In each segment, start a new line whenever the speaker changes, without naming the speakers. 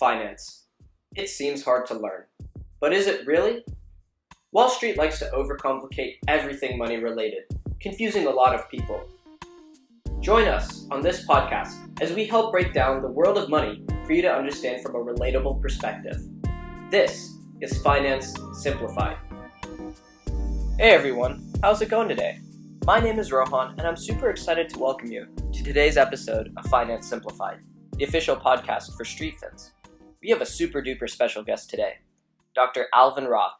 Finance. It seems hard to learn. But is it really? Wall Street likes to overcomplicate everything money related, confusing a lot of people. Join us on this podcast as we help break down the world of money for you to understand from a relatable perspective. This is Finance Simplified. Hey everyone, how's it going today? My name is Rohan and I'm super excited to welcome you to today's episode of Finance Simplified, the official podcast for Street Fins. We have a super duper special guest today, Dr. Alvin Roth,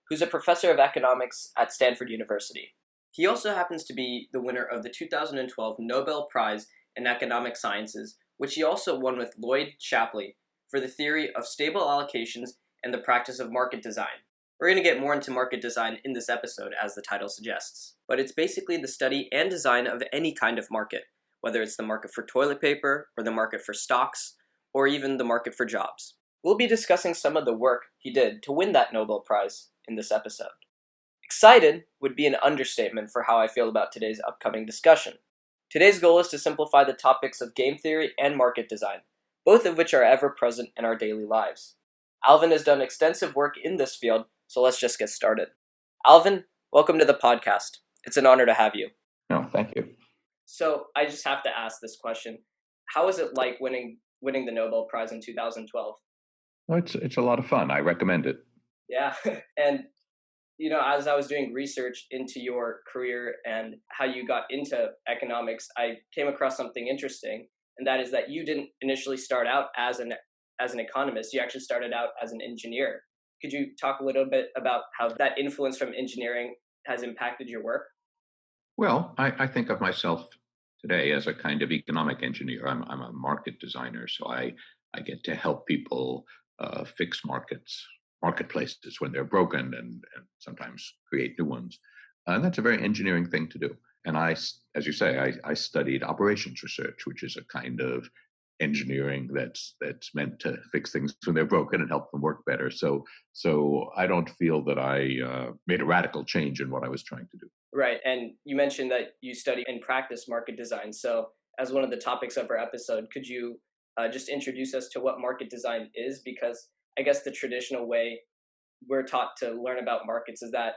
who's a professor of economics at Stanford University. He also happens to be the winner of the 2012 Nobel Prize in Economic Sciences, which he also won with Lloyd Shapley for the theory of stable allocations and the practice of market design. We're going to get more into market design in this episode, as the title suggests. But it's basically the study and design of any kind of market, whether it's the market for toilet paper, or the market for stocks, or even the market for jobs. We'll be discussing some of the work he did to win that Nobel Prize in this episode. Excited would be an understatement for how I feel about today's upcoming discussion. Today's goal is to simplify the topics of game theory and market design, both of which are ever present in our daily lives. Alvin has done extensive work in this field, so let's just get started. Alvin, welcome to the podcast. It's an honor to have you.
No, thank you.
So I just have to ask this question. How was it like winning the Nobel Prize in 2012?
Well, it's a lot of fun. I recommend it.
Yeah. And, as I was doing research into your career and how you got into economics, I came across something interesting. And that is that you didn't initially start out as an economist. You actually started out as an engineer. Could you talk a little bit about how that influence from engineering has impacted your work?
Well, I think of myself today as a kind of economic engineer. I'm a market designer, so I get to help people fix marketplaces when they're broken and sometimes create new ones. And that's a very engineering thing to do. And as you say, I studied operations research, which is a kind of engineering that's meant to fix things when they're broken and help them work better. So I don't feel that I made a radical change in what I was trying to do.
Right. And you mentioned that you study and practice market design. So as one of the topics of our episode, could you just introduce us to what market design is? Because I guess the traditional way we're taught to learn about markets is that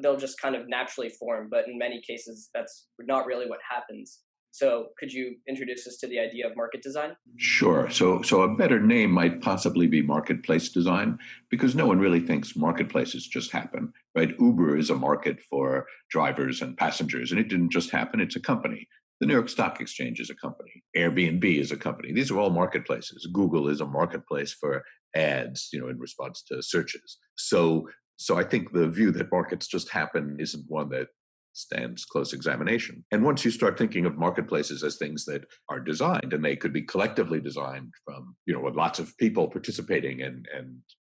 they'll just kind of naturally form. But in many cases, that's not really what happens. So could you introduce us to the idea of market design?
Sure. So a better name might possibly be marketplace design, because no one really thinks marketplaces just happen, right? Uber is a market for drivers and passengers, and it didn't just happen. It's a company. The New York Stock Exchange is a company. Airbnb is a company. These are all marketplaces. Google is a marketplace for ads, in response to searches. So I think the view that markets just happen isn't one that stands close examination. And once you start thinking of marketplaces as things that are designed, and they could be collectively designed from, with lots of people participating and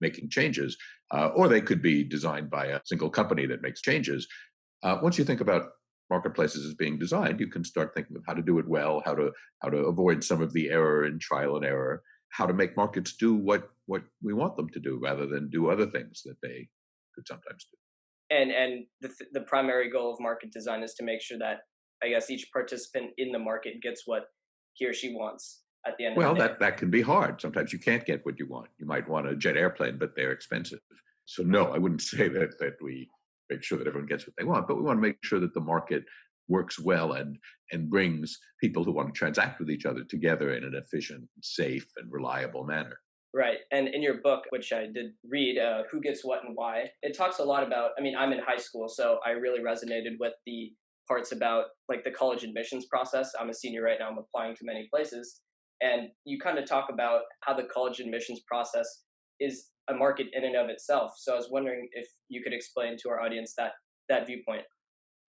making changes, or they could be designed by a single company that makes changes. Once you think about marketplaces as being designed, you can start thinking of how to do it well, how to avoid some of the error and trial and error, how to make markets do what we want them to do rather than do other things that they could sometimes do.
And the primary goal of market design is to make sure that, I guess, each participant in the market gets what he or she wants at the end of the day.
Well, that can be hard. Sometimes you can't get what you want. You might want a jet airplane, but they're expensive. So no, I wouldn't say that we make sure that everyone gets what they want, but we want to make sure that the market works well and brings people who want to transact with each other together in an efficient, safe, and reliable manner.
Right. And in your book, which I did read, Who Gets What and Why, it talks a lot about, I'm in high school, so I really resonated with the parts about like the college admissions process. I'm a senior right now. I'm applying to many places. And you kind of talk about how the college admissions process is a market in and of itself. So I was wondering if you could explain to our audience that viewpoint.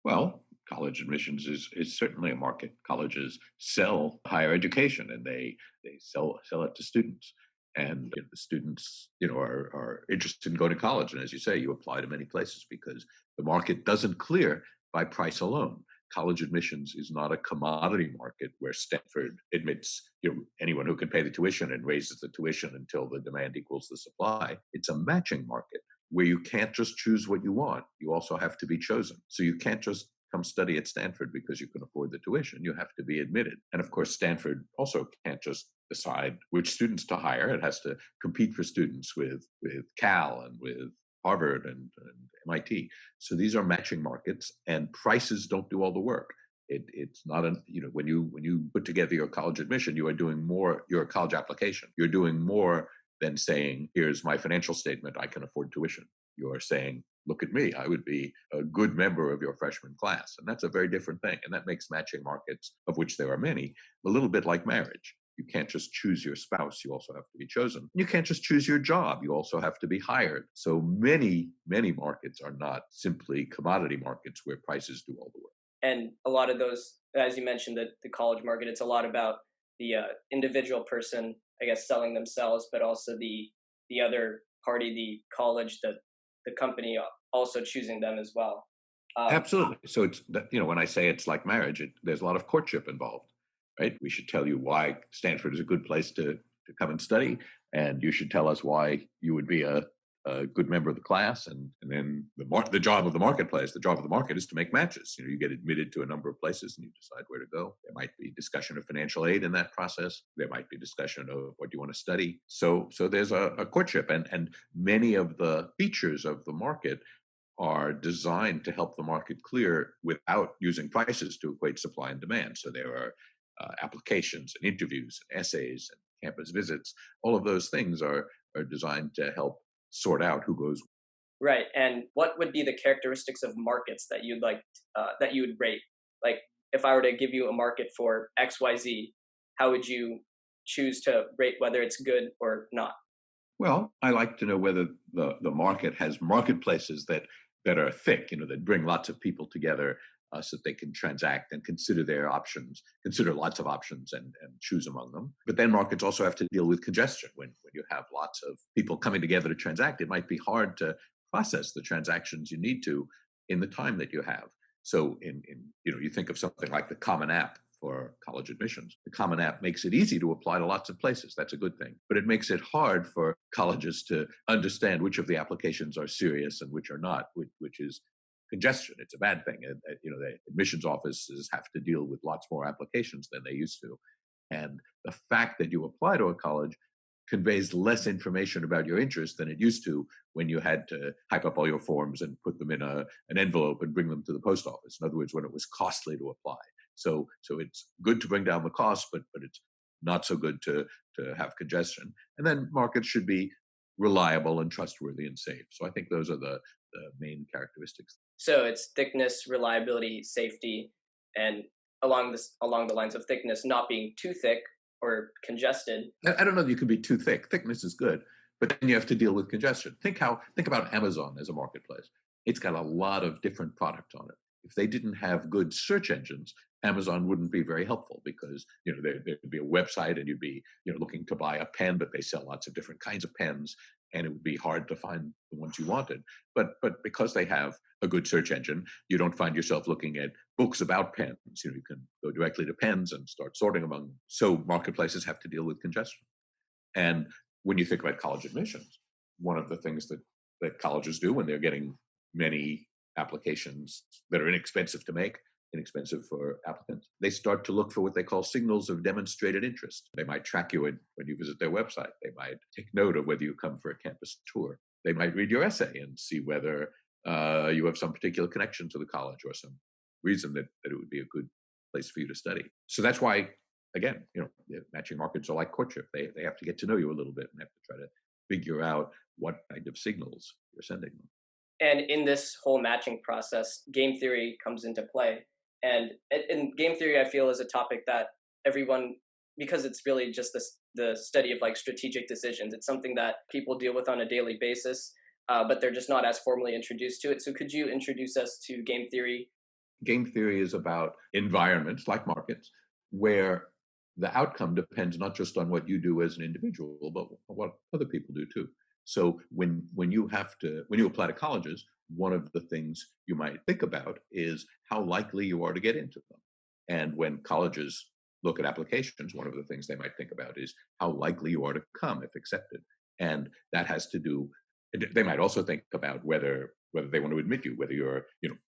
Well, college admissions is certainly a market. Colleges sell higher education, and they sell it to students. And the students, are interested in going to college. And as you say, you apply to many places because the market doesn't clear by price alone. College admissions is not a commodity market where Stanford admits anyone who can pay the tuition and raises the tuition until the demand equals the supply. It's a matching market where you can't just choose what you want. You also have to be chosen. So you can't just come study at Stanford because you can afford the tuition. You have to be admitted. And of course, Stanford also can't just decide which students to hire. It has to compete for students with Cal and with Harvard and MIT. So these are matching markets, and prices don't do all the work. It's not an, when you put together your college admission, you are doing more, your college application, you're doing more than saying, here's my financial statement, I can afford tuition. You're saying, look at me, I would be a good member of your freshman class. And that's a very different thing. And that makes matching markets, of which there are many, a little bit like marriage. You can't just choose your spouse, you also have to be chosen. You can't just choose your job, you also have to be hired. So many markets are not simply commodity markets where prices do all the work.
And a lot of those, as you mentioned, the college market, it's a lot about the individual person, I guess, selling themselves, but also the other party, the college, the company also choosing them as well.
Absolutely. So it's, when I say it's like marriage, there's a lot of courtship involved, right? We should tell you why Stanford is a good place to come and study, and you should tell us why you would be a good member of the class, and then the job of the marketplace, the job of the market is to make matches. You get admitted to a number of places and you decide where to go. There might be discussion of financial aid in that process. There might be discussion of what you want to study. So there's a courtship, and many of the features of the market are designed to help the market clear without using prices to equate supply and demand. So there are applications and interviews and essays and campus visits. All of those things are designed to help sort out who goes.
Right. And what would be the characteristics of markets that you'd like, that you would rate? Like, if I were to give you a market for XYZ, how would you choose to rate whether it's good or not?
Well, I like to know whether the market has marketplaces that are thick, that bring lots of people together so that they can transact and consider their options, consider lots of options and choose among them. But then markets also have to deal with congestion. When you have lots of people coming together to transact, it might be hard to process the transactions you need to in the time that you have. So you think of something like the Common App for college admissions. The Common App makes it easy to apply to lots of places. That's a good thing. But it makes it hard for colleges to understand which of the applications are serious and which are not, which is congestion. It's a bad thing. The admissions offices have to deal with lots more applications than they used to. And the fact that you apply to a college conveys less information about your interest than it used to when you had to type up all your forms and put them in an envelope and bring them to the post office. In other words, when it was costly to apply. So it's good to bring down the cost, but it's not so good to have congestion. And then markets should be reliable and trustworthy and safe. So I think those are the main characteristics.
So it's thickness, reliability, safety, and along the lines of thickness, not being too thick or congested.
I don't know that you can be too thick. Thickness is good, but then you have to deal with congestion. Think about Amazon as a marketplace. It's got a lot of different products on it. If they didn't have good search engines, Amazon wouldn't be very helpful because there'd be a website and you'd be looking to buy a pen, but they sell lots of different kinds of pens, and it would be hard to find the ones you wanted. But because they have a good search engine, you don't find yourself looking at books about pens. You can go directly to pens and start sorting among them. So marketplaces have to deal with congestion. And when you think about college admissions, one of the things that colleges do when they're getting many applications that are inexpensive to make, inexpensive for applicants, they start to look for what they call signals of demonstrated interest. They might track you when you visit their website. They might take note of whether you come for a campus tour. They might read your essay and see whether you have some particular connection to the college or some reason that it would be a good place for you to study. So that's why, again, matching markets are like courtship. They have to get to know you a little bit and have to try to figure out what kind of signals you're sending them.
And in this whole matching process, game theory comes into play. And in game theory, I feel is a topic that everyone, because it's really just the study of like strategic decisions. It's something that people deal with on a daily basis, but they're just not as formally introduced to it. So could you introduce us to game theory?
Game theory is about environments like markets where the outcome depends not just on what you do as an individual, but what other people do too. So when you apply to colleges, one of the things you might think about is how likely you are to get into them. And when colleges look at applications, one of the things they might think about is how likely you are to come if accepted. And that has to do, they might also think about whether they want to admit you, whether you're,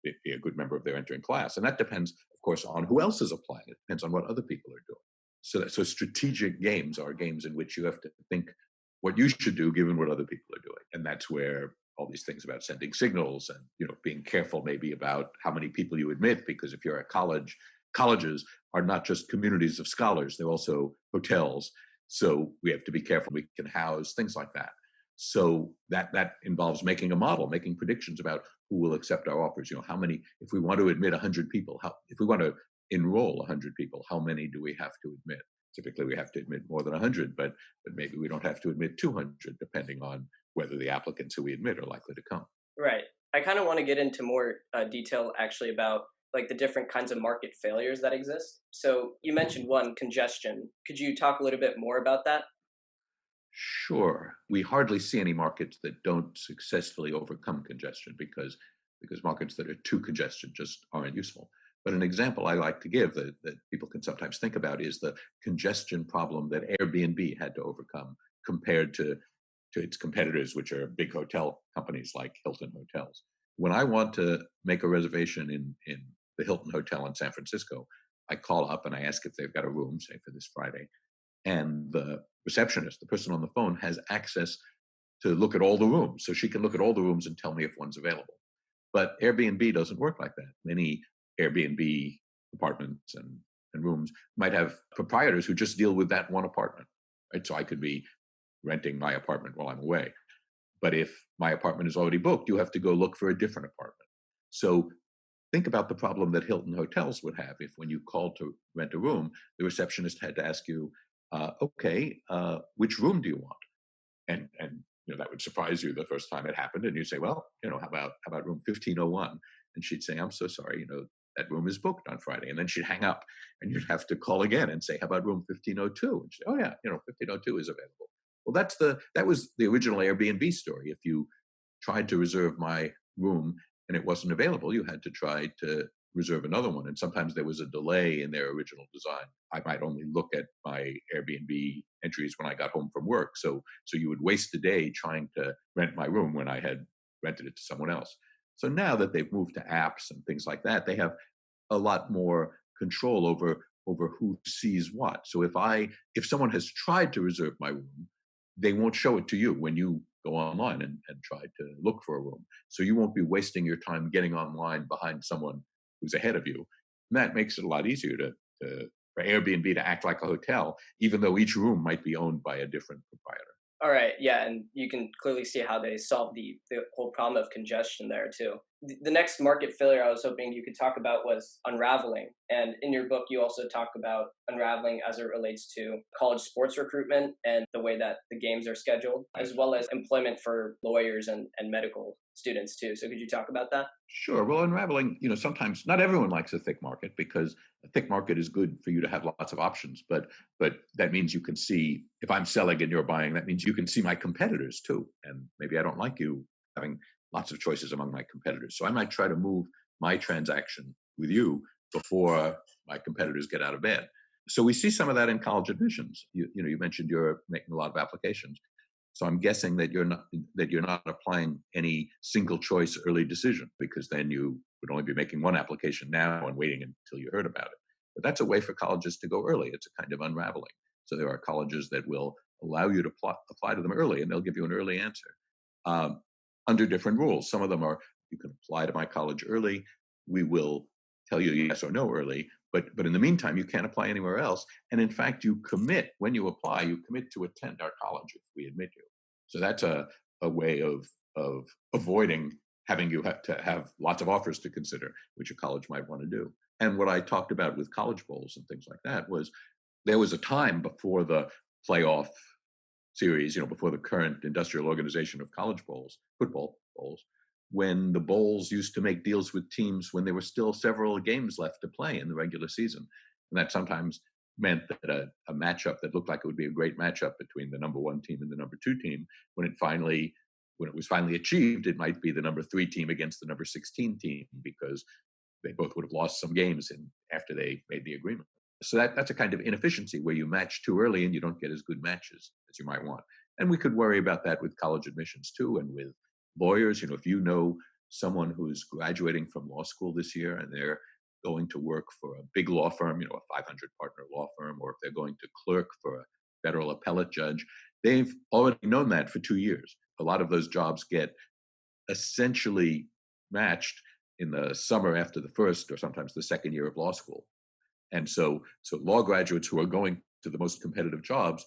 be a good member of their entering class. And that depends, of course, on who else is applying. It depends on what other people are doing. So strategic games are games in which you have to think what you should do given what other people are doing. And that's where all these things about sending signals and being careful maybe about how many people you admit, because if you're a college, colleges are not just communities of scholars, they're also hotels. So we have to be careful we can house things like that. So that involves making a model, making predictions about who will accept our offers. How many, if we want to admit 100 people, if we want to enroll 100 people, how many do we have to admit? Typically, we have to admit more than 100, but maybe we don't have to admit 200, depending on whether the applicants who we admit are likely to come.
Right. I kind of want to get into more detail actually about like the different kinds of market failures that exist. So you mentioned one, congestion. Could you talk a little bit more about that?
Sure. We hardly see any markets that don't successfully overcome congestion because markets that are too congested just aren't useful. But an example I like to give that people can sometimes think about is the congestion problem that Airbnb had to overcome compared to its competitors, which are big hotel companies like Hilton Hotels. When I want to make a reservation in the Hilton Hotel in San Francisco, I call up and I ask if they've got a room, say for this Friday, and the receptionist, the person on the phone, has access to look at all the rooms. So she can look at all the rooms and tell me if one's available. But Airbnb doesn't work like that. Many Airbnb apartments and rooms might have proprietors who just deal with that one apartment, right? So I could be renting my apartment while I'm away. But if my apartment is already booked, you have to go look for a different apartment. So think about the problem that Hilton Hotels would have if when you called to rent a room, the receptionist had to ask you, which room do you want? And that would surprise you the first time it happened, and you say, well, how about room 1501? And she'd say, I'm so sorry, that room is booked on Friday. And then she'd hang up, and you'd have to call again and say, how about room 1502? And she'd say, oh yeah, 1502 is available. Well, that was the original Airbnb story. If you tried to reserve my room and it wasn't available, you had to try to reserve another one. And sometimes there was a delay in their original design. I might only look at my Airbnb entries when I got home from work. So you would waste a day trying to rent my room when I had rented it to someone else. So now that they've moved to apps and things like that, they have a lot more control over who sees what. So if someone has tried to reserve my room, they won't show it to you when you go online and try to look for a room. So you won't be wasting your time getting online behind someone who's ahead of you. And that makes it a lot easier for Airbnb to act like a hotel, even though each room might be owned by a different proprietor.
All right, yeah, and you can clearly see how they solved the whole problem of congestion there too. The next market failure I was hoping you could talk about was Unraveling. And in your book, you also talk about Unraveling as it relates to college sports recruitment and the way that the games are scheduled, as well as employment for lawyers and medical students too. So could you talk about that?
Sure. Well, Unraveling, sometimes not everyone likes a thick market because a thick market is good for you to have lots of options. But that means you can see, if I'm selling and you're buying, that means you can see my competitors too. And maybe I don't like you having lots of choices among my competitors. So I might try to move my transaction with you before my competitors get out of bed. So we see some of that in college admissions. You mentioned you're making a lot of applications. So I'm guessing that you're not applying any single choice early decision, because then you would only be making one application now and waiting until you heard about it. But that's a way for colleges to go early. It's a kind of unraveling. So there are colleges that will allow you to apply to them early, and they'll give you an early answer under different rules. Some of them are, you can apply to my college early. We will tell you yes or no early. But in the meantime, you can't apply anywhere else. And in fact, you commit, when you apply, you commit to attend our college if we admit you. So that's a way of avoiding having you have to have lots of offers to consider, which a college might want to do. And what I talked about with college bowls and things like that was, there was a time before the playoff series, before the current industrial organization of college bowls, football bowls, when the bowls used to make deals with teams when there were still several games left to play in the regular season. And that sometimes meant that a matchup that looked like it would be a great matchup between the number one team and the number two team, when it was finally achieved, it might be the number 3 team against the number 16 team, because they both would have lost some games after they made the agreement. So that's a kind of inefficiency where you match too early and you don't get as good matches as you might want. And we could worry about that with college admissions too, and with lawyers. If you know someone who's graduating from law school this year and they're going to work for a big law firm, a 500 partner law firm, or if they're going to clerk for a federal appellate judge, they've already known that for 2 years. A lot of those jobs get essentially matched in the summer after the first or sometimes the second year of law school. And so law graduates who are going to the most competitive jobs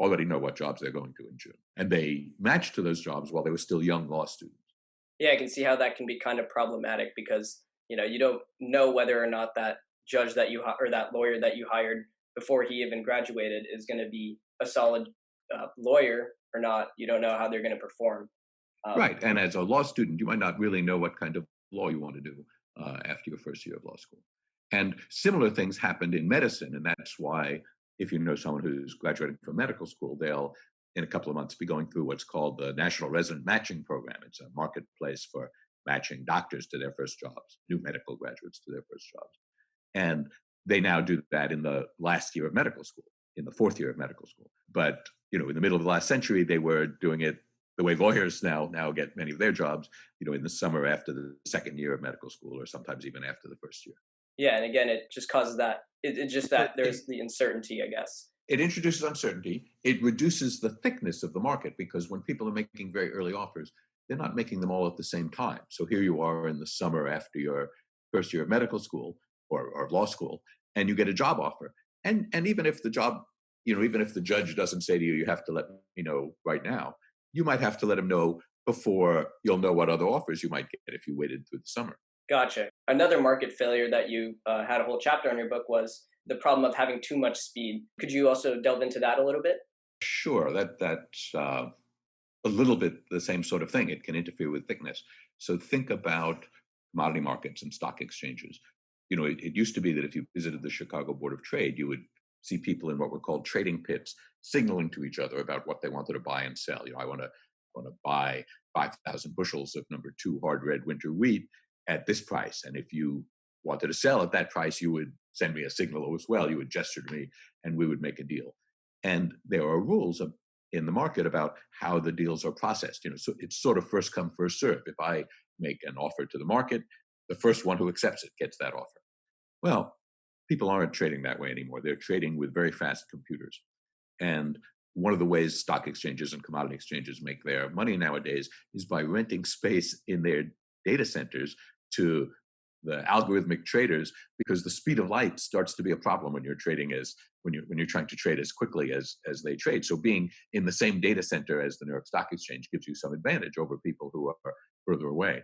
already know what jobs they're going to in June. And they match to those jobs while they were still young law students.
Yeah, I can see how that can be kind of problematic because, you don't know whether or not that judge that or that lawyer that you hired before he even graduated is going to be a solid lawyer or not. You don't know how they're going to perform.
Right. And as a law student, you might not really know what kind of law you want to do after your first year of law school. And similar things happened in medicine. And that's why, if you know someone who's graduating from medical school, they'll, in a couple of months, be going through what's called the National Resident Matching Program. It's a marketplace for matching doctors to their first jobs, new medical graduates to their first jobs. And they now do that in the last year of medical school, in the fourth year of medical school. But, in the middle of the last century, they were doing it the way lawyers now get many of their jobs, in the summer after the second year of medical school, or sometimes even after the first year.
Yeah, and again, it just causes that. It's just that there's the uncertainty, I guess.
It introduces uncertainty. It reduces the thickness of the market because when people are making very early offers, they're not making them all at the same time. So here you are in the summer after your first year of medical school or law school, and you get a job offer. And even if the job, even if the judge doesn't say to you, you have to let me know right now, you might have to let him know before you'll know what other offers you might get if you waited through the summer.
Gotcha. Another market failure that you had a whole chapter on your book was the problem of having too much speed. Could you also delve into that a little bit?
Sure. That's a little bit the same sort of thing. It can interfere with thickness. So think about commodity markets and stock exchanges. It used to be that if you visited the Chicago Board of Trade, you would see people in what were called trading pits signaling to each other about what they wanted to buy and sell. I want to buy 5,000 bushels of number 2 hard red winter wheat at this price. And if you wanted to sell at that price, you would send me a signal as well. You would gesture to me and we would make a deal. And there are rules in the market about how the deals are processed. So it's sort of first come, first serve. If I make an offer to the market, the first one who accepts it gets that offer. Well, people aren't trading that way anymore. They're trading with very fast computers. And one of the ways stock exchanges and commodity exchanges make their money nowadays is by renting space in their data centers to the algorithmic traders, because the speed of light starts to be a problem when you're trading when you're trying to trade as quickly as they trade. So being in the same data center as the New York Stock Exchange gives you some advantage over people who are further away.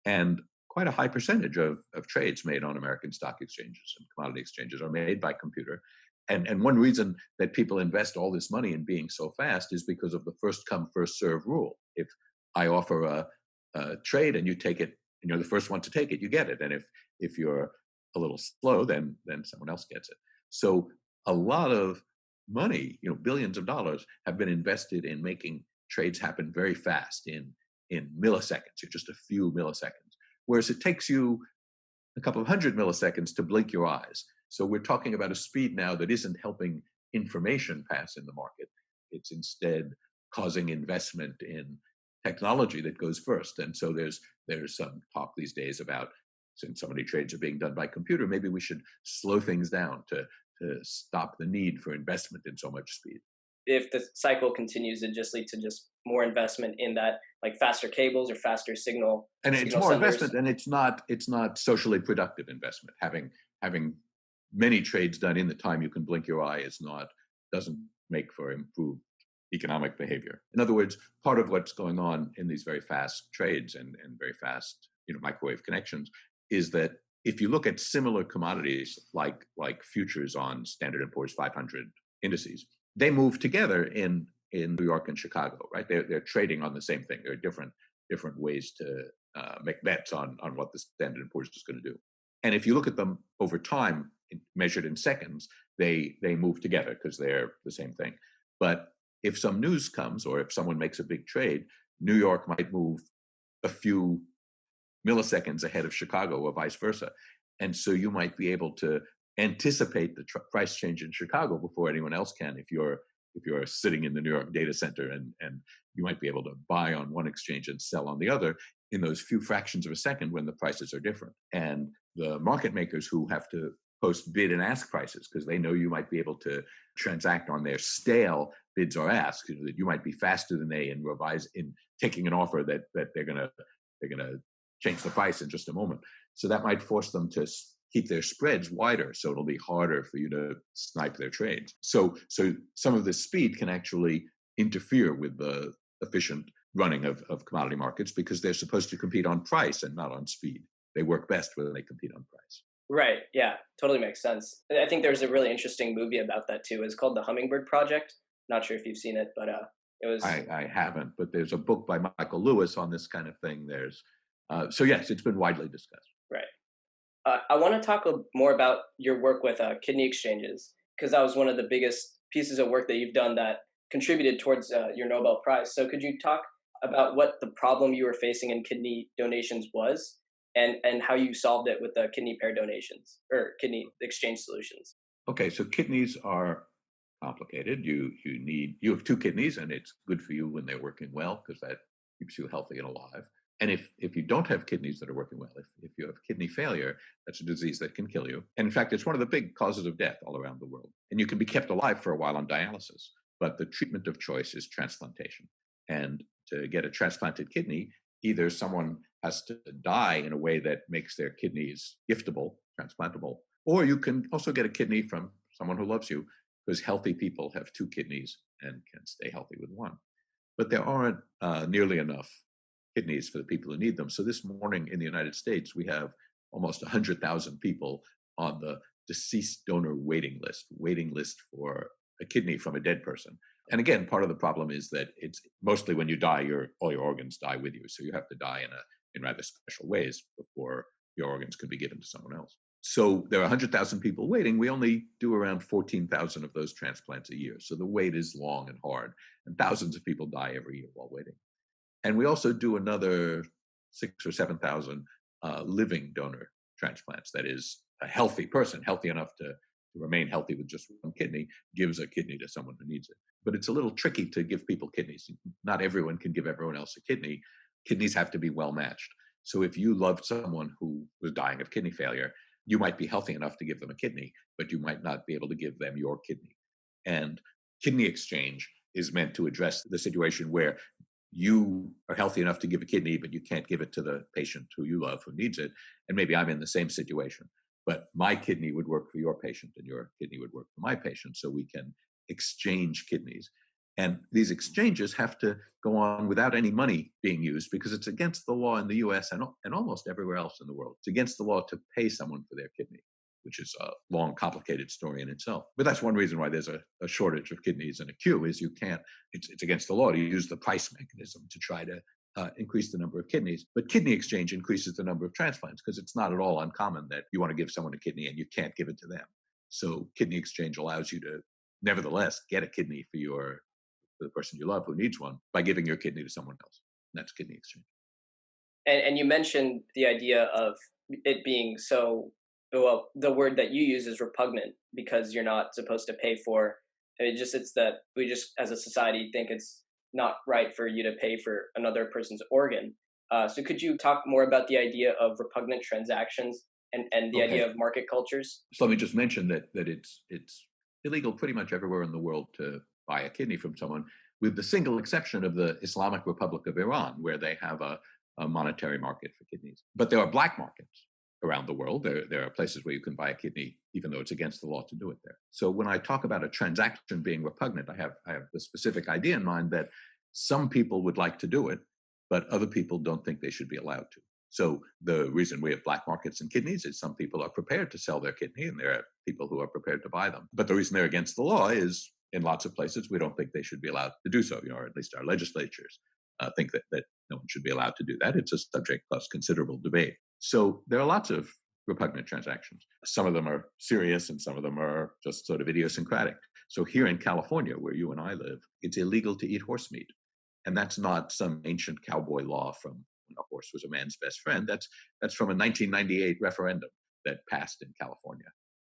And quite a high percentage of trades made on American stock exchanges and commodity exchanges are made by computer. And one reason that people invest all this money in being so fast is because of the first come, first serve rule. If I offer a trade and you take it, and you're the first one to take it, you get it. And if you're a little slow, then someone else gets it. So a lot of money, billions of dollars, have been invested in making trades happen very fast in milliseconds, just a few milliseconds. Whereas it takes you a couple of hundred milliseconds to blink your eyes. So we're talking about a speed now that isn't helping information pass in the market. It's instead causing investment in technology that goes first. And so there's some talk these days about, since so many trades are being done by computer, maybe we should slow things down to stop the need for investment in so much speed.
If the cycle continues, it just lead to just more investment in that, like faster cables or faster signal.
And
signal
it's more
senders.
investment, and it's not socially productive investment. Having many trades done in the time you can blink your eye doesn't make for improved economic behavior. In other words, part of what's going on in these very fast trades and very fast microwave connections is that if you look at similar commodities like futures on Standard & Poor's 500 indices, they move together in New York and Chicago, right? They're trading on the same thing. There are different ways to make bets on what the Standard & Poor's is going to do. And if you look at them over time, measured in seconds, they move together because they're the same thing. But if some news comes, or if someone makes a big trade, New York might move a few milliseconds ahead of Chicago or vice versa. And so you might be able to anticipate the price change in Chicago before anyone else can if you're sitting in the New York data center, and you might be able to buy on one exchange and sell on the other in those few fractions of a second when the prices are different. And the market makers who have to post bid and ask prices because they know you might be able to transact on their stale bids or asks, that you might be faster than they in taking an offer that they're gonna change the price in just a moment. So that might force them to keep their spreads wider, so it'll be harder for you to snipe their trades. So some of this speed can actually interfere with the efficient running of commodity markets because they're supposed to compete on price and not on speed. They work best when they compete on price.
Right. Yeah, totally makes sense. I think there's a really interesting movie about that too. It's called The Hummingbird Project. Not sure if you've seen it, but it was.
I haven't, but there's a book by Michael Lewis on this kind of thing. So yes, it's been widely discussed.
Right. I want to talk more about your work with kidney exchanges because that was one of the biggest pieces of work that you've done that contributed towards your Nobel Prize. So could you talk about what the problem you were facing in kidney donations was and how you solved it with the kidney pair donations or kidney exchange solutions?
Okay, so kidneys are complicated. You have two kidneys, and it's good for you when they're working well because that keeps you healthy and alive. And if you don't have kidneys that are working well, if you have kidney failure, that's a disease that can kill you. And in fact, it's one of the big causes of death all around the world. And you can be kept alive for a while on dialysis, but the treatment of choice is transplantation. And to get a transplanted kidney, either someone has to die in a way that makes their kidneys giftable, transplantable, or you can also get a kidney from someone who loves you, because healthy people have two kidneys and can stay healthy with one. But there aren't nearly enough kidneys for the people who need them. So this morning in the United States, we have almost 100,000 people on the deceased donor waiting list for a kidney from a dead person. And again, part of the problem is that it's mostly when you die, all your organs die with you. So you have to die in rather special ways before your organs can be given to someone else. So there are 100,000 people waiting. We only do around 14,000 of those transplants a year. So the wait is long and hard, and thousands of people die every year while waiting. And we also do another 6,000 or 7,000 living donor transplants. That is, a healthy person, healthy enough to remain healthy with just one kidney, gives a kidney to someone who needs it. But it's a little tricky to give people kidneys. Not everyone can give everyone else a kidney. Kidneys have to be well matched. So if you loved someone who was dying of kidney failure, you might be healthy enough to give them a kidney, but you might not be able to give them your kidney. And kidney exchange is meant to address the situation where you are healthy enough to give a kidney, but you can't give it to the patient who you love who needs it. And maybe I'm in the same situation, but my kidney would work for your patient and your kidney would work for my patient. So we can exchange kidneys. And these exchanges have to go on without any money being used because it's against the law in the US and almost everywhere else in the world. It's against the law to pay someone for their kidney, which is a long, complicated story in itself. But that's one reason why there's a shortage of kidneys and a queue is it's against the law to use the price mechanism to try to increase the number of kidneys. But kidney exchange increases the number of transplants because it's not at all uncommon that you want to give someone a kidney and you can't give it to them. So kidney exchange allows you to nevertheless get a kidney for the person you love who needs one by giving your kidney to someone else. And that's kidney exchange.
And you mentioned the idea of it being well, the word that you use is repugnant because you're not supposed to pay for it's that we just as a society think it's not right for you to pay for another person's organ. So could you talk more about the idea of repugnant transactions and the idea of market cultures?
So let me just mention that it's illegal pretty much everywhere in the world to buy a kidney from someone, with the single exception of the Islamic Republic of Iran, where they have a monetary market for kidneys. But there are black markets around the world. There are places where you can buy a kidney, even though it's against the law to do it there. So when I talk about a transaction being repugnant, I have the specific idea in mind that some people would like to do it, but other people don't think they should be allowed to. So the reason we have black markets in kidneys is some people are prepared to sell their kidney, and there are people who are prepared to buy them. But the reason they're against the law is in lots of places, we don't think they should be allowed to do so, or at least our legislatures think that no one should be allowed to do that. It's a subject plus considerable debate. So there are lots of repugnant transactions. Some of them are serious and some of them are just sort of idiosyncratic. So here in California, where you and I live, it's illegal to eat horse meat. And that's not some ancient cowboy law from when a horse was a man's best friend. That's from a 1998 referendum that passed in California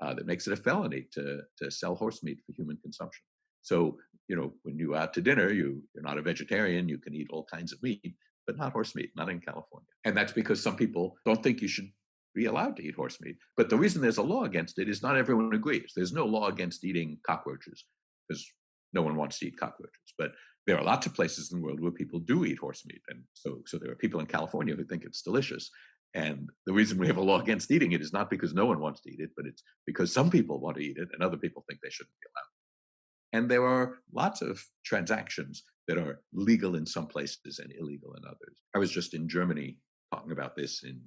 that makes it a felony to sell horse meat for human consumption. So, when you go out to dinner, you're not a vegetarian, you can eat all kinds of meat, but not horse meat, not in California. And that's because some people don't think you should be allowed to eat horse meat. But the reason there's a law against it is not everyone agrees. There's no law against eating cockroaches because no one wants to eat cockroaches. But there are lots of places in the world where people do eat horse meat. And so there are people in California who think it's delicious. And the reason we have a law against eating it is not because no one wants to eat it, but it's because some people want to eat it and other people think they shouldn't be allowed. And there are lots of transactions that are legal in some places and illegal in others. I was just in Germany talking about this in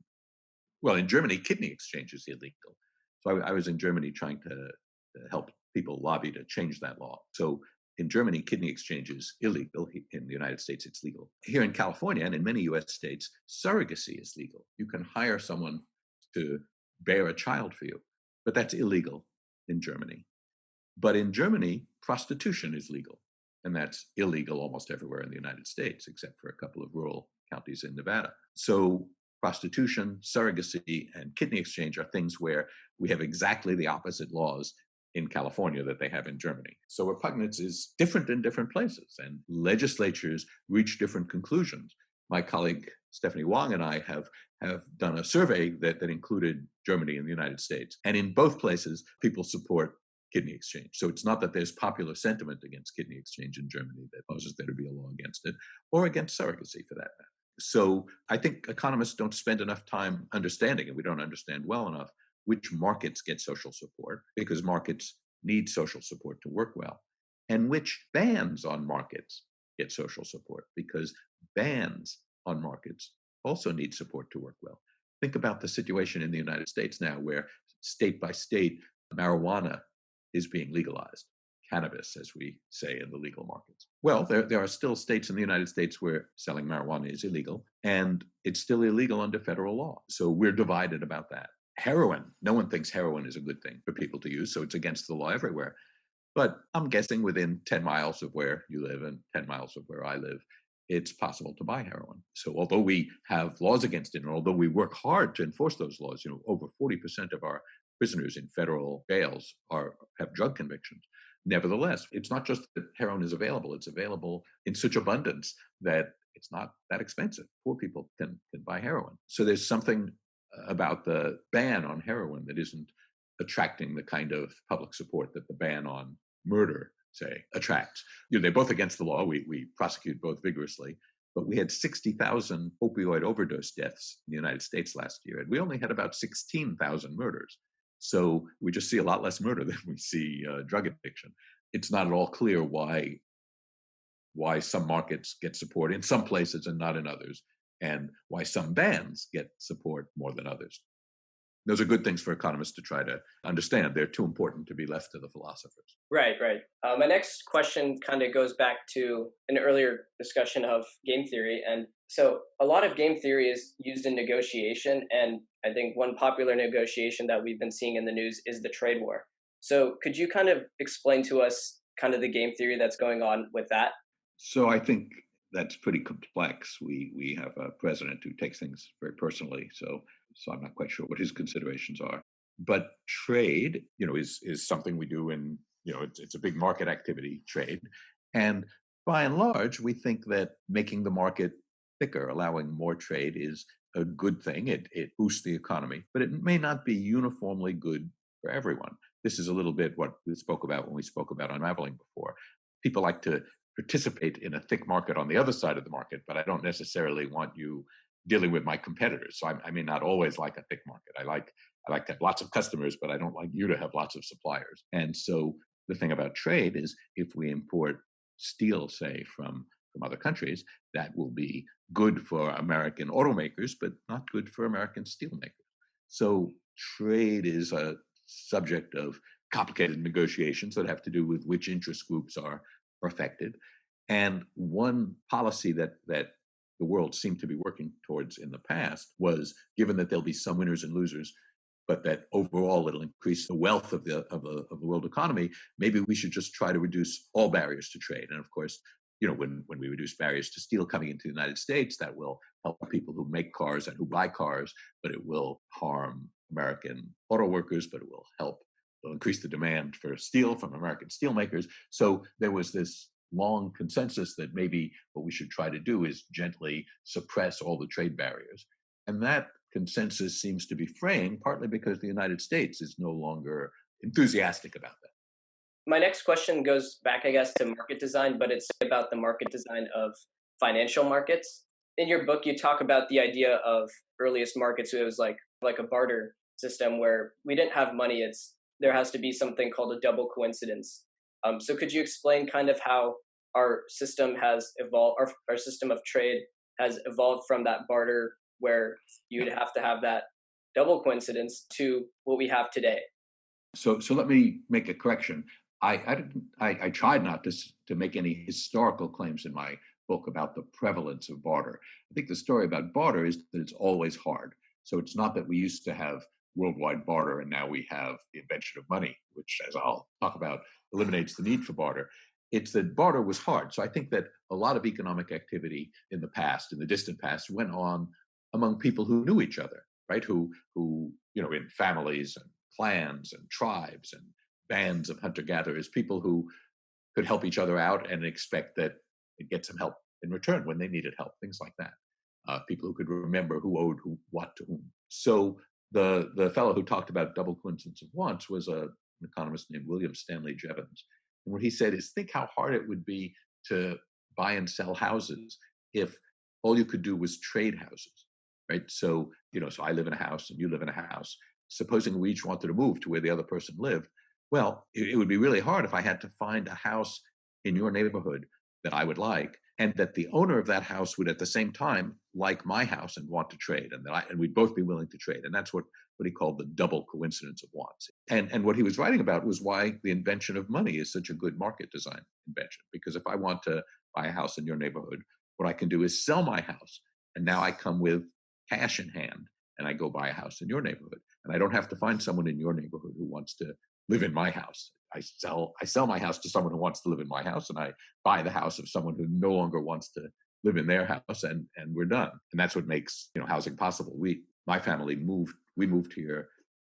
Germany, kidney exchange is illegal. So I was in Germany trying to help people lobby to change that law. So in Germany, kidney exchange is illegal. In the United States, it's legal. Here in California and in many US states, surrogacy is legal. You can hire someone to bear a child for you, but that's illegal in Germany. But in Germany, prostitution is legal. And that's illegal almost everywhere in the United States, except for a couple of rural counties in Nevada. So prostitution, surrogacy, and kidney exchange are things where we have exactly the opposite laws in California that they have in Germany. So repugnance is different in different places, and legislatures reach different conclusions. My colleague Stephanie Wong and I have done a survey that included Germany and the United States. And in both places, people support kidney exchange. So it's not that there's popular sentiment against kidney exchange in Germany that causes there to be a law against it, or against surrogacy for that matter. So I think economists don't spend enough time understanding, and we don't understand well enough, which markets get social support, because markets need social support to work well, and which bans on markets get social support, because bans on markets also need support to work well. Think about the situation in the United States now, where state by state, marijuana is being legalized. Cannabis, as we say in the legal markets. Well, there are still states in the United States where selling marijuana is illegal, and it's still illegal under federal law. So we're divided about that. Heroin, no one thinks heroin is a good thing for people to use, so it's against the law everywhere. But I'm guessing within 10 miles of where you live and 10 miles of where I live, it's possible to buy heroin. So although we have laws against it, and although we work hard to enforce those laws, over 40% of our prisoners in federal jails have drug convictions. Nevertheless, it's not just that heroin is available, it's available in such abundance that it's not that expensive. Poor people can buy heroin. So there's something about the ban on heroin that isn't attracting the kind of public support that the ban on murder, say, attracts. They're both against the law. We prosecute both vigorously. But we had 60,000 opioid overdose deaths in the United States last year, and we only had about 16,000 murders. So we just see a lot less murder than we see drug addiction. It's not at all clear why some markets get support in some places and not in others, and why some bans get support more than others. Those are good things for economists to try to understand. They're too important to be left to the philosophers.
Right. My next question kind of goes back to an earlier discussion of game theory. And so a lot of game theory is used in negotiation. And I think one popular negotiation that we've been seeing in the news is the trade war. So could you kind of explain to us kind of the game theory that's going on with that?
So I think that's pretty complex. We have a president who takes things very personally. So I'm not quite sure what his considerations are. But trade, is something we do in, it's a big market activity, trade. And by and large, we think that making the market thicker, allowing more trade is a good thing. It boosts the economy, but it may not be uniformly good for everyone. This is a little bit what we spoke about when we spoke about Unraveling before. People like to participate in a thick market on the other side of the market, but I don't necessarily want you dealing with my competitors. So I may not always like a thick market. I like to have lots of customers, but I don't like you to have lots of suppliers. And so the thing about trade is if we import steel, say, from other countries, that will be good for American automakers, but not good for American steelmakers. So trade is a subject of complicated negotiations that have to do with which interest groups are affected. And one policy that the world seemed to be working towards in the past was, given that there'll be some winners and losers, but that overall it'll increase the wealth of the world economy, maybe we should just try to reduce all barriers to trade. And of course, when we reduce barriers to steel coming into the United States, that will help people who make cars and who buy cars, but it will harm American auto workers, but it will increase the demand for steel from American steelmakers. So there was this long consensus that maybe what we should try to do is gently suppress all the trade barriers. And that consensus seems to be fraying, partly because the United States is no longer enthusiastic about that.
My next question goes back, I guess, to market design, but it's about the market design of financial markets. In your book, you talk about the idea of earliest markets. It was like a barter system where we didn't have money. There has to be something called a double coincidence. So could you explain kind of how our system has evolved, our system of trade has evolved from that barter where you'd have to have that double coincidence to what we have today?
So let me make a correction. I tried not to make any historical claims in my book about the prevalence of barter. I think the story about barter is that it's always hard. So it's not that we used to have worldwide barter and now we have the invention of money, which, as I'll talk about, eliminates the need for barter. It's that barter was hard. So I think that a lot of economic activity in the past, in the distant past, went on among people who knew each other, right? Who in families and clans and tribes and bands of hunter-gatherers, people who could help each other out and expect that they'd get some help in return when they needed help, things like that. People who could remember who owed what to whom. So the fellow who talked about double coincidence of wants was an economist named William Stanley Jevons. And what he said is, think how hard it would be to buy and sell houses if all you could do was trade houses, right? So I live in a house and you live in a house. Supposing we each wanted to move to where the other person lived, well, it would be really hard if I had to find a house in your neighborhood that I would like, and that the owner of that house would at the same time like my house and want to trade, and we'd both be willing to trade. And that's what he called the double coincidence of wants. And what he was writing about was why the invention of money is such a good market design invention. Because if I want to buy a house in your neighborhood, what I can do is sell my house, and now I come with cash in hand, and I go buy a house in your neighborhood. And I don't have to find someone in your neighborhood who wants to live in my house. I sell my house to someone who wants to live in my house, and I buy the house of someone who no longer wants to live in their house, and we're done. And that's what makes housing possible. My family moved here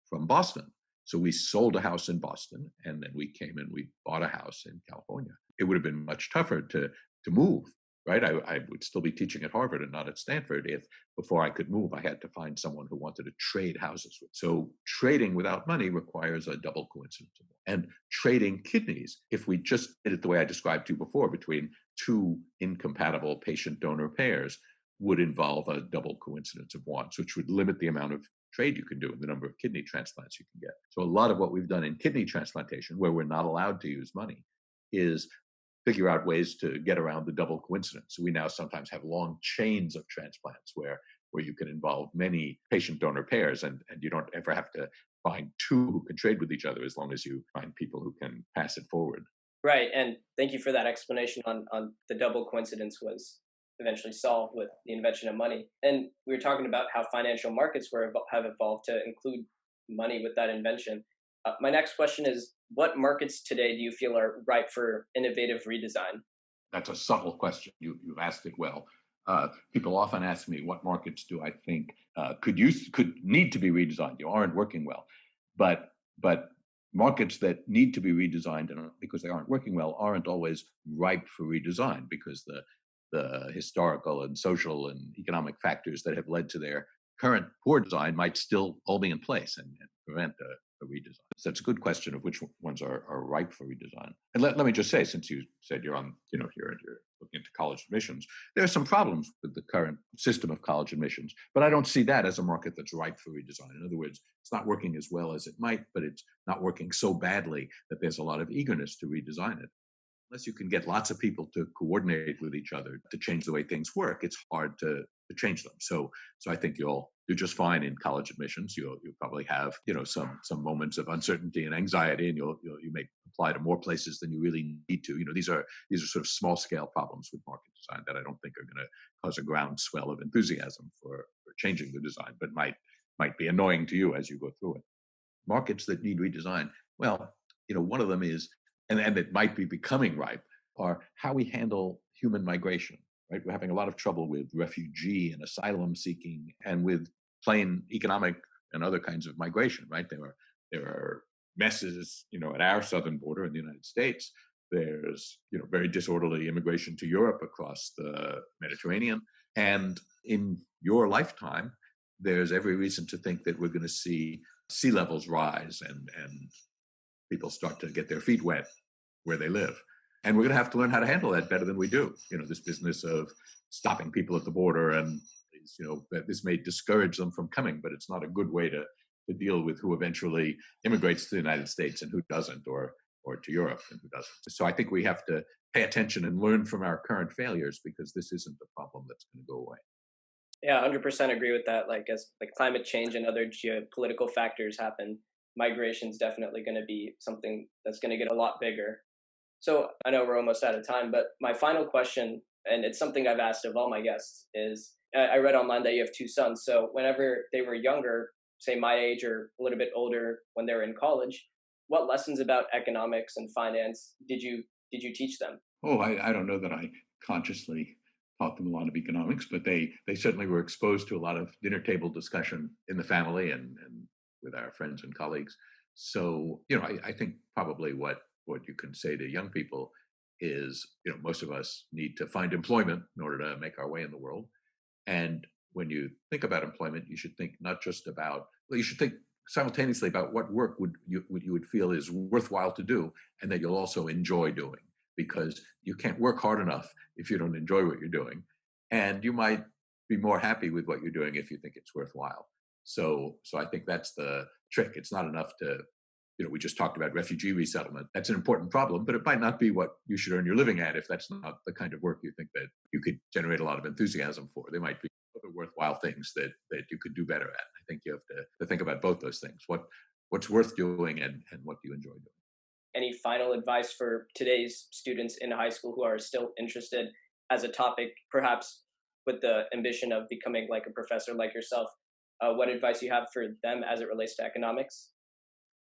from Boston. So we sold a house in Boston, and then we came and we bought a house in California. It would have been much tougher to move, right? I would still be teaching at Harvard and not at Stanford if before I could move, I had to find someone who wanted to trade houses with. So trading without money requires a double coincidence. And trading kidneys, if we just did it the way I described to you before, between two incompatible patient-donor pairs, would involve a double coincidence of wants, which would limit the amount of trade you can do and the number of kidney transplants you can get. So a lot of what we've done in kidney transplantation, where we're not allowed to use money, is figure out ways to get around the double coincidence. So we now sometimes have long chains of transplants where you can involve many patient-donor pairs, and you don't ever have to find two who can trade with each other as long as you find people who can pass it forward.
Right, and thank you for that explanation on the double coincidence was eventually solved with the invention of money. And we were talking about how financial markets have evolved to include money with that invention. My next question is, what markets today do you feel are ripe for innovative redesign?
That's a subtle question. You've asked it well. People often ask me, what markets do I think could need to be redesigned? You aren't working well, but markets that need to be redesigned and because they aren't working well aren't always ripe for redesign, because the historical and social and economic factors that have led to their current poor design might still all be in place and prevent a redesign. So it's a good question of which ones are ripe for redesign. And let me just say, since you said you're looking into college admissions, there are some problems with the current system of college admissions, but I don't see that as a market that's ripe for redesign. In other words, it's not working as well as it might, but it's not working so badly that there's a lot of eagerness to redesign it. Unless you can get lots of people to coordinate with each other to change the way things work, it's hard to change them. So I think you'll do just fine in college admissions. You'll probably have some moments of uncertainty and anxiety, and you may apply to more places than you really need to. These are sort of small scale problems with market design that I don't think are going to cause a groundswell of enthusiasm for changing the design, but might be annoying to you as you go through it. Markets that need redesign, well, one of them is, and it might be becoming ripe, are how we handle human migration, right? We're having a lot of trouble with refugee and asylum seeking and with plain economic and other kinds of migration, right? There are messes, at our southern border in the United States. There's, very disorderly immigration to Europe across the Mediterranean. And in your lifetime, there's every reason to think that we're going to see sea levels rise and people start to get their feet wet where they live. And we're going to have to learn how to handle that better than we do. This business of stopping people at the border, and that this may discourage them from coming, but it's not a good way to deal with who eventually immigrates to the United States and who doesn't, or to Europe and who doesn't. So I think we have to pay attention and learn from our current failures, because this isn't a problem that's going to go away.
Yeah, 100% agree with that. As climate change and other geopolitical factors happen, migration is definitely going to be something that's going to get a lot bigger. So I know we're almost out of time, but my final question, and it's something I've asked of all my guests, is I read online that you have 2 sons. So whenever they were younger, say my age or a little bit older, when they were in college, what lessons about economics and finance did you teach them?
Oh, I don't know that I consciously taught them a lot of economics, but they certainly were exposed to a lot of dinner table discussion in the family and with our friends and colleagues. So, I think probably what you can say to young people is, most of us need to find employment in order to make our way in the world. And when you think about employment, you should think not just about, you should think simultaneously about what work you would feel is worthwhile to do, and that you'll also enjoy doing, because you can't work hard enough if you don't enjoy what you're doing. And you might be more happy with what you're doing if you think it's worthwhile. So I think that's the trick. It's not enough to, we just talked about refugee resettlement. That's an important problem, but it might not be what you should earn your living at if that's not the kind of work you think that you could generate a lot of enthusiasm for. There might be other worthwhile things that you could do better at. I think you have to think about both those things. What's worth doing and what do you enjoy doing?
Any final advice for today's students in high school who are still interested as a topic, perhaps with the ambition of becoming like a professor like yourself? What advice you have for them as it relates to economics?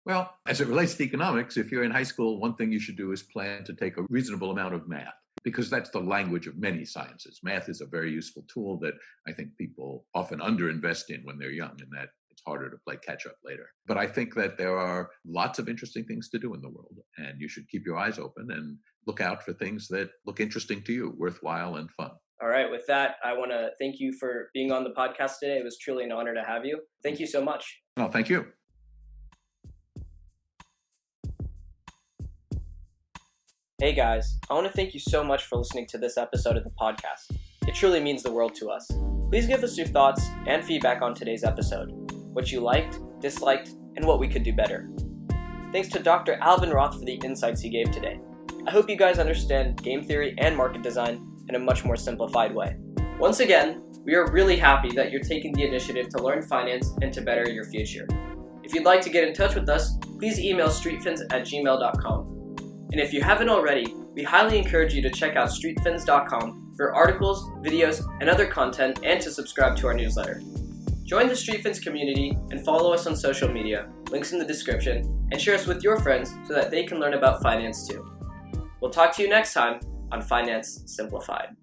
Well, as it relates to economics, if you're in high school, one thing you should do is plan to take a reasonable amount of math, because that's the language of many sciences. Math is a very useful tool that I think people often underinvest in when they're young, and that it's harder to play catch up later. But I think that there are lots of interesting things to do in the world, and you should keep your eyes open and look out for things that look interesting to you, worthwhile and fun.
All right. With that, I want to thank you for being on the podcast today. It was truly an honor to have you. Thank you so much.
Well, thank you.
Hey guys, I want to thank you so much for listening to this episode of the podcast. It truly means the world to us. Please give us your thoughts and feedback on today's episode, what you liked, disliked, and what we could do better. Thanks to Dr. Alvin Roth for the insights he gave today. I hope you guys understand game theory and market design in a much more simplified way. Once again, we are really happy that you're taking the initiative to learn finance and to better your future. If you'd like to get in touch with us, please email streetfins@gmail.com. And if you haven't already, we highly encourage you to check out streetfins.com for articles, videos, and other content, and to subscribe to our newsletter. Join the StreetFins community and follow us on social media, links in the description, and share us with your friends so that they can learn about finance too. We'll talk to you next time on Finance Simplified.